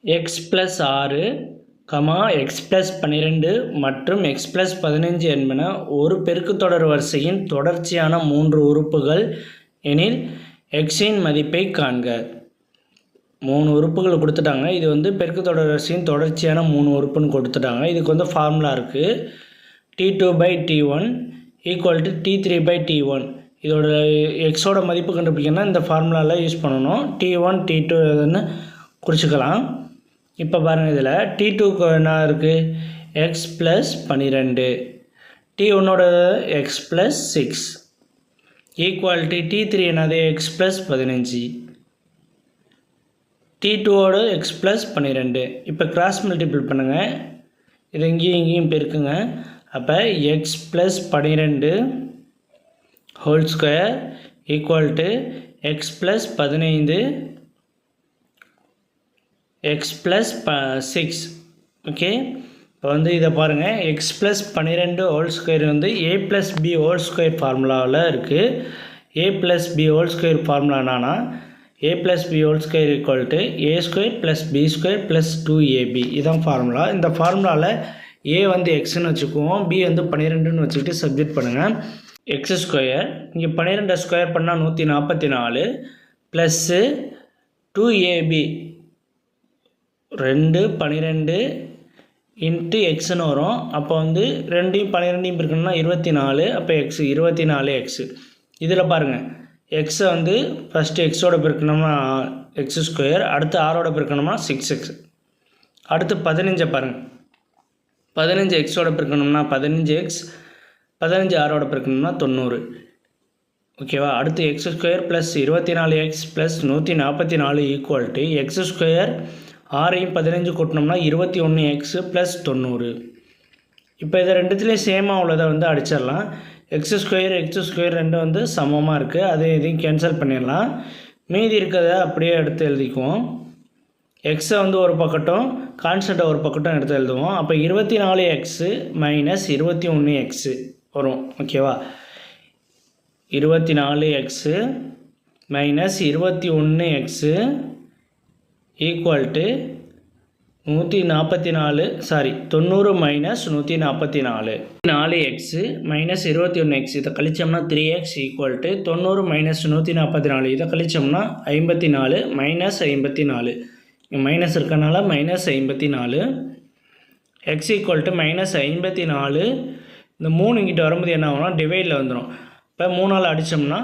X plus 6, X plus 12 மற்றும் X plus 15 என்பன ஒரு பெருக்குத்தொடர் வரிசையின் தொடர்ச்சியான 3 உறுப்புகள் எனில் எக்ஸின் மதிப்பை காண்க. 3 உறுப்புகள் கொடுத்துட்டாங்க. இது வந்து பெருக்குத்தொடர் வரிசையின் தொடர்ச்சியான 3 உறுப்புன்னு கொடுத்துட்டாங்க. இதுக்கு வந்து ஃபார்முலா இருக்குது. T2/T1 equal to T3/T1. இதோட எக்ஸோட மதிப்பு கண்டுபிடிக்கணும்னா இந்த ஃபார்முலாவில் யூஸ் பண்ணணும். T1 T2 குறிச்சிக்கலாம். இப்போ பாருங்கள், இதில் T2க்கு என்ன இருக்குது? எக்ஸ் ப்ளஸ் 12, T1ஓட x plus 6 equal to T3 என்னது? எக்ஸ் ப்ளஸ் 15, T2ஓட எக்ஸ் ப்ளஸ் 12. இப்போ கிராஸ் மல்டிபிள் பண்ணுங்கள். இது இங்கேயும் பெருக்குங்க. அப்போ x plus 12 whole square equal to x plus 15 x plus 6. Okay, இப்போ வந்து இதை பாருங்கள். எக்ஸ் ப்ளஸ் 12 ஹோல் ஸ்கொயர் வந்து A plus B whole square ஃபார்முலாவில் இருக்குது. A plus B whole square formula என்னன்னா A plus B whole square equal to A square plus B square plus 2ab. இதுதான் formula. இந்த ஃபார்முலாவில் ஏ வந்து எக்ஸ்ன்னு வச்சுக்குவோம், பி வந்து 12ன்னு வச்சுக்கிட்டு சப்ஜெக்ட் பண்ணுங்கள். எக்ஸ் ஸ்கொயர் இங்கே 12 ஸ்கொயர் பண்ணால் 144 ப்ளஸ்ஸு 2ab 2 12 இன்ட்டு எக்ஸ்ன்னு வரும். அப்போ வந்து 2யும் 12யும் பிரிக்கணும்னா 24. அப்போ எக்ஸ் 24 எக்ஸு. இதில் பாருங்கள், எக்ஸை வந்து ஃபஸ்ட்டு எக்ஸோட பிரிக்கணும்னா எக்ஸ் ஸ்கொயர், அடுத்து ஆரோட பிரிக்கணும்னா 6x. அடுத்து 15 பாருங்கள், 15 எக்ஸோட பிரிக்கணும்னா 15x, 15 ஆரோட பிரிக்கணும்னா 90. ஓகேவா? அடுத்து x square plus 24x plus 144 equal to x square 6ஐயும் 15 கூட்டினோம்னா 21x ப்ளஸ் 90. இப்போ இதை ரெண்டுத்துலேயும் சேமாக உள்ளதை வந்து அடிச்சிடலாம். எக்ஸ் ஸ்கொயர் ரெண்டும் வந்து சமமாக இருக்குது. அதை இதையும் கேன்சல் பண்ணிடலாம். மீதி இருக்கிறத அப்படியே எடுத்து எழுதிக்குவோம். எக்ஸை வந்து ஒரு பக்கட்டும் கான்ஸ்டண்ட்டை ஒரு பக்கட்டும் எடுத்து எழுதுவோம். அப்போ 24x மைனஸ் 21x வரும். ஓகேவா? 24x minus 21x equal to 90 minus 144. 4x minus 21x இதை கழிச்சோம்னா 3x ஈக்குவல் டு 90 மைனஸ் 144 இதை கழிச்சோம்னா 54 மைனஸ் 54. மைனஸ் இருக்கனால minus 54. X equal to minus 54. இந்த 3 இங்கிட்ட வரும்போது என்ன ஆகும்னா டிவைடில் வந்துடும். இப்போ 3ஆல் அடித்தோம்னா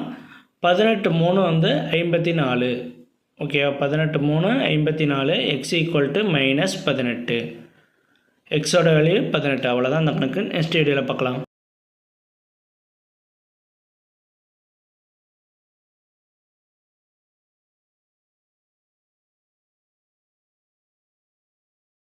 18 வந்து 54. ஓகேவா? 18 54. X equal to minus 18. எக்ஸோட வேல்யூ 18. அவ்வளோதான் அந்த கணக்கு. நெக்ஸ்ட் வீடியோவில் பார்க்கலாம்.